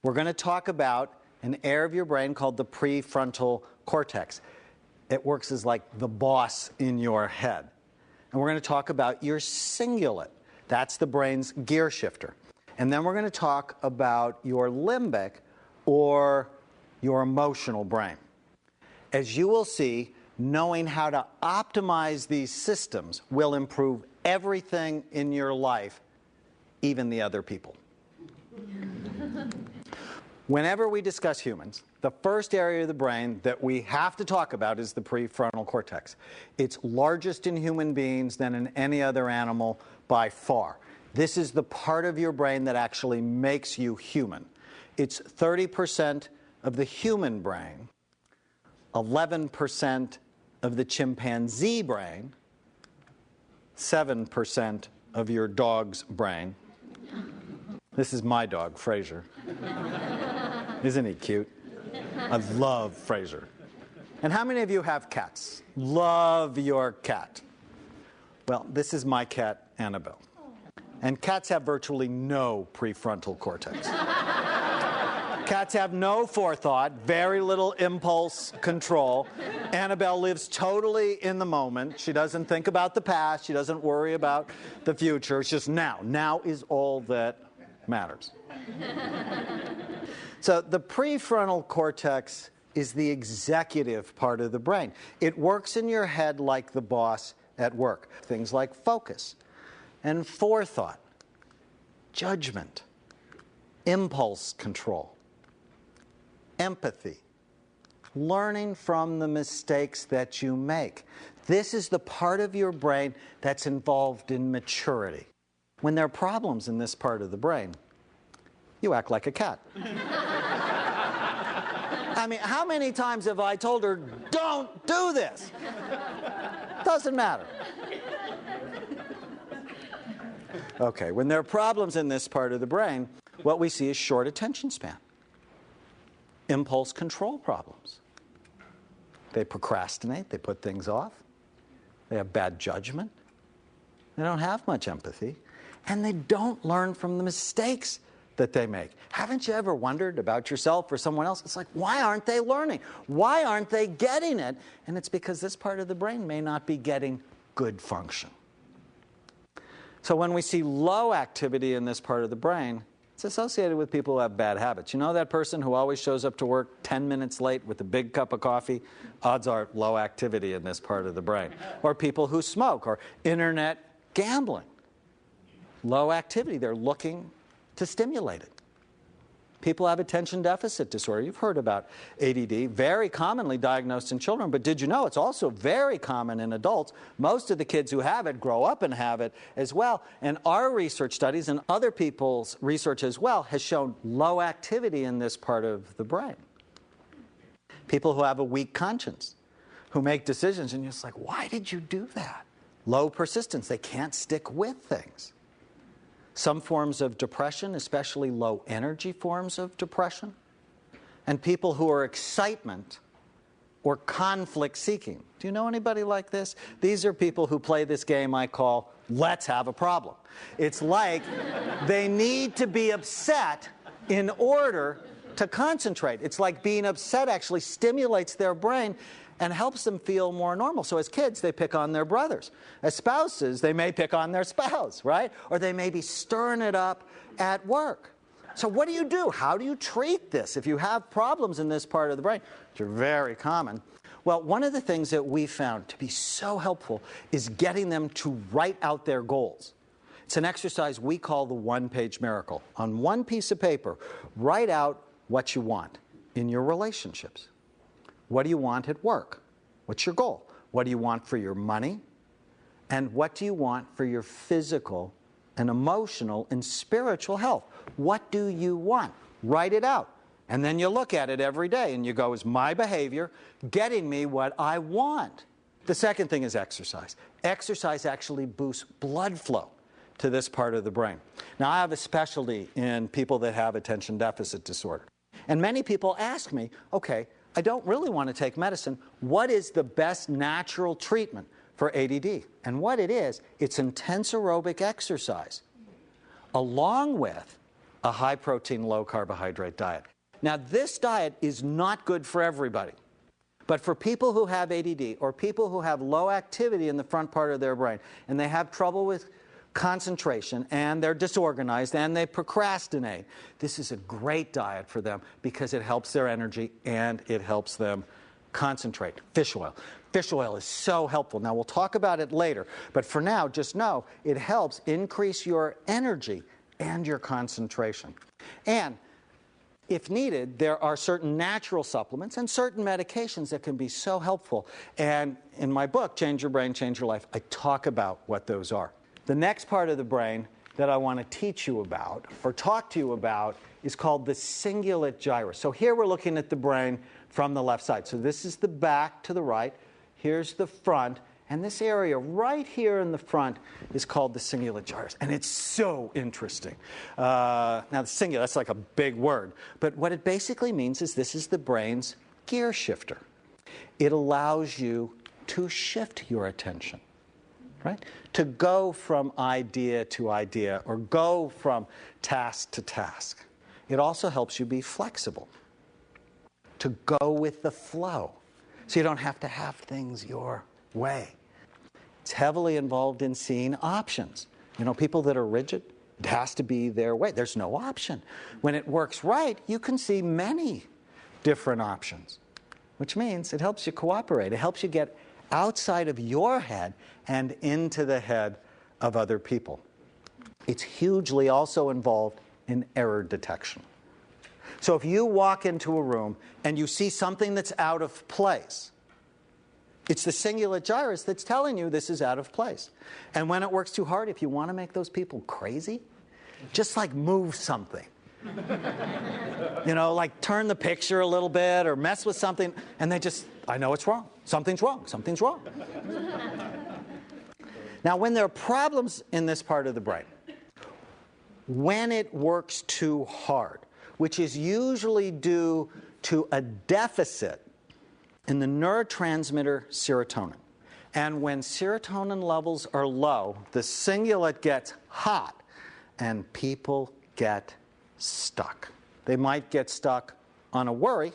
We're going to talk about an area of your brain called the prefrontal cortex. It works as like the boss in your head. And we're going to talk about your cingulate. That's the brain's gear shifter. And then we're going to talk about your limbic, or your emotional brain. As you will see, knowing how to optimize these systems will improve everything in your life, even the other people. Whenever we discuss humans, the first area of the brain that we have to talk about is the prefrontal cortex. It's largest in human beings than in any other animal by far. This is the part of your brain that actually makes you human. It's 30% of the human brain, 11% of the chimpanzee brain, 7% of your dog's brain. This is my dog, Fraser. Isn't he cute? I love Fraser. And how many of you have cats? Love your cat. Well, this is my cat, Annabelle. And cats have virtually no prefrontal cortex. Cats have no forethought, very little impulse control. Annabelle lives totally in the moment. She doesn't think about the past. She doesn't worry about the future. It's just now. Now is all that matters. So the prefrontal cortex is the executive part of the brain. It works in your head like the boss at work. Things like focus and forethought, judgment, impulse control, empathy, learning from the mistakes that you make. This is the part of your brain that's involved in maturity. When there are problems in this part of the brain, you act like a cat. I mean, how many times have I told her, don't do this? Doesn't matter. Okay, when there are problems in this part of the brain, what we see is short attention span, impulse control problems. They procrastinate, they put things off, they have bad judgment, they don't have much empathy, and they don't learn from the mistakes that they make. Haven't you ever wondered about yourself or someone else? It's like, why aren't they learning? Why aren't they getting it? And it's because this part of the brain may not be getting good function. So when we see low activity in this part of the brain, it's associated with people who have bad habits. You know that person who always shows up to work 10 minutes late with a big cup of coffee? Odds are low activity in this part of the brain. Or people who smoke, or internet gambling. Low activity. They're looking to stimulate it. People have attention deficit disorder. You've heard about ADD, very commonly diagnosed in children, but did you know it's also very common in adults? Most of the kids who have it grow up and have it as well. And our research studies and other people's research as well has shown low activity in this part of the brain. People who have a weak conscience, who make decisions and you're just like, why did you do that? Low persistence. They can't stick with things. Some forms of depression, especially low energy forms of depression, and people who are excitement or conflict seeking. Do you know anybody like this? These are people who play this game I call let's have a problem. It's like they need to be upset in order to concentrate. It's like being upset actually stimulates their brain and helps them feel more normal. So as kids, they pick on their brothers. As spouses, they may pick on their spouse, right? Or they may be stirring it up at work. So what do you do? How do you treat this? If you have problems in this part of the brain, which are very common, well, one of the things that we found to be so helpful is getting them to write out their goals. It's an exercise we call the one-page miracle. On one piece of paper, write out what you want in your relationships. What do you want at work? What's your goal? What do you want for your money? And what do you want for your physical and emotional and spiritual health? What do you want? Write it out. And then you look at it every day and you go, is my behavior getting me what I want? The second thing is exercise. Exercise actually boosts blood flow to this part of the brain. Now, I have a specialty in people that have attention deficit disorder. And many people ask me, okay, I don't really want to take medicine. What is the best natural treatment for ADD? And what it is, it's intense aerobic exercise, along with a high-protein, low-carbohydrate diet. Now, this diet is not good for everybody. But for people who have ADD or people who have low activity in the front part of their brain, and they have trouble with concentration, and they're disorganized, and they procrastinate, this is a great diet for them because it helps their energy and it helps them concentrate. Fish oil. Fish oil is so helpful. Now, we'll talk about it later, but for now, just know it helps increase your energy and your concentration. And if needed, there are certain natural supplements and certain medications that can be so helpful. And in my book, Change Your Brain, Change Your Life, I talk about what those are. The next part of the brain that I want to teach you about, or talk to you about, is called the cingulate gyrus. So here we're looking at the brain from the left side. So this is the back to the right. Here's the front. And this area right here in the front is called the cingulate gyrus. And it's so interesting. Now, the cingulate, that's like a big word. But what it basically means is this is the brain's gear shifter. It allows you to shift your attention, right? To go from idea to idea or go from task to task. It also helps you be flexible, to go with the flow, so you don't have to have things your way. It's heavily involved in seeing options. You know, people that are rigid, it has to be their way. There's no option. When it works right, you can see many different options, which means it helps you cooperate. It helps you get outside of your head and into the head of other people. It's hugely also involved in error detection. So if you walk into a room and you see something that's out of place, it's the cingulate gyrus that's telling you this is out of place. And when it works too hard, if you want to make those people crazy, just like move something. You know, like turn the picture a little bit or mess with something, and they just, I know it's wrong. Something's wrong. Something's wrong. Now, when there are problems in this part of the brain, when it works too hard, which is usually due to a deficit in the neurotransmitter serotonin. And when serotonin levels are low, the cingulate gets hot and people get stuck. They might get stuck on a worry.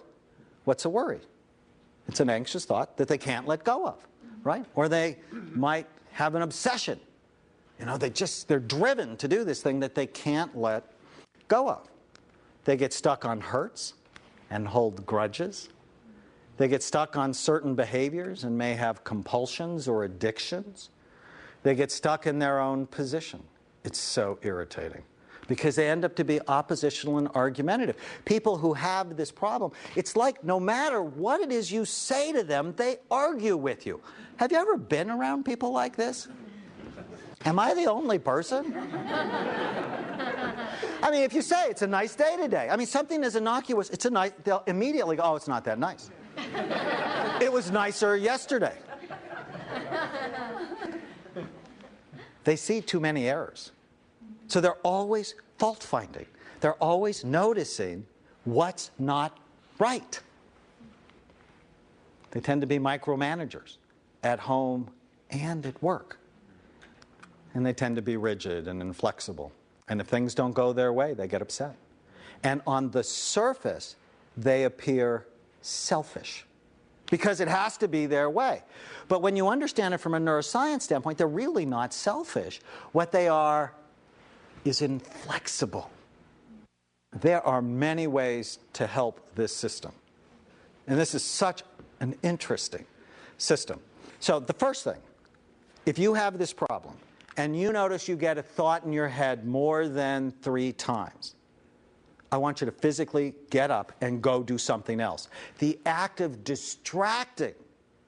What's a worry? It's an anxious thought that they can't let go of, right? Or they might have an obsession. You know, they're driven to do this thing that they can't let go of. They get stuck on hurts and hold grudges. They get stuck on certain behaviors and may have compulsions or addictions. They get stuck in their own position. It's so irritating because they end up to be oppositional and argumentative. People who have this problem, it's like no matter what it is you say to them, they argue with you. Have you ever been around people like this? Am I the only person? I mean, if you say it's a nice day today, I mean, something is innocuous, it's a nice, they'll immediately go, oh, it's not that nice. It was nicer yesterday. They see too many errors. So they're always fault-finding. They're always noticing what's not right. They tend to be micromanagers at home and at work. And they tend to be rigid and inflexible. And if things don't go their way, they get upset. And on the surface, they appear selfish because it has to be their way. But when you understand it from a neuroscience standpoint, they're really not selfish. What they are is inflexible. There are many ways to help this system. And this is such an interesting system. So the first thing, if you have this problem, and you notice you get a thought in your head more than 3 times, I want you to physically get up and go do something else. The act of distracting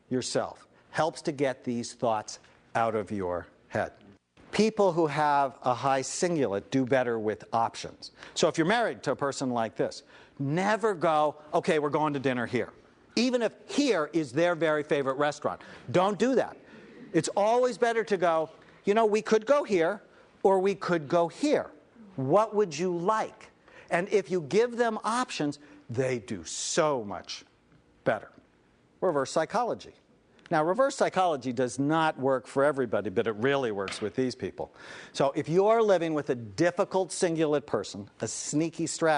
yourself helps to get these thoughts out of your head. People who have a high cingulate do better with options. So if you're married to a person like this, never go, okay, we're going to dinner here. Even if here is their very favorite restaurant. Don't do that. It's always better to go, you know, we could go here, or we could go here. What would you like? And if you give them options, they do so much better. Reverse psychology. Now, reverse psychology does not work for everybody, but it really works with these people. So if you are living with a difficult cingulate person, a sneaky strategist,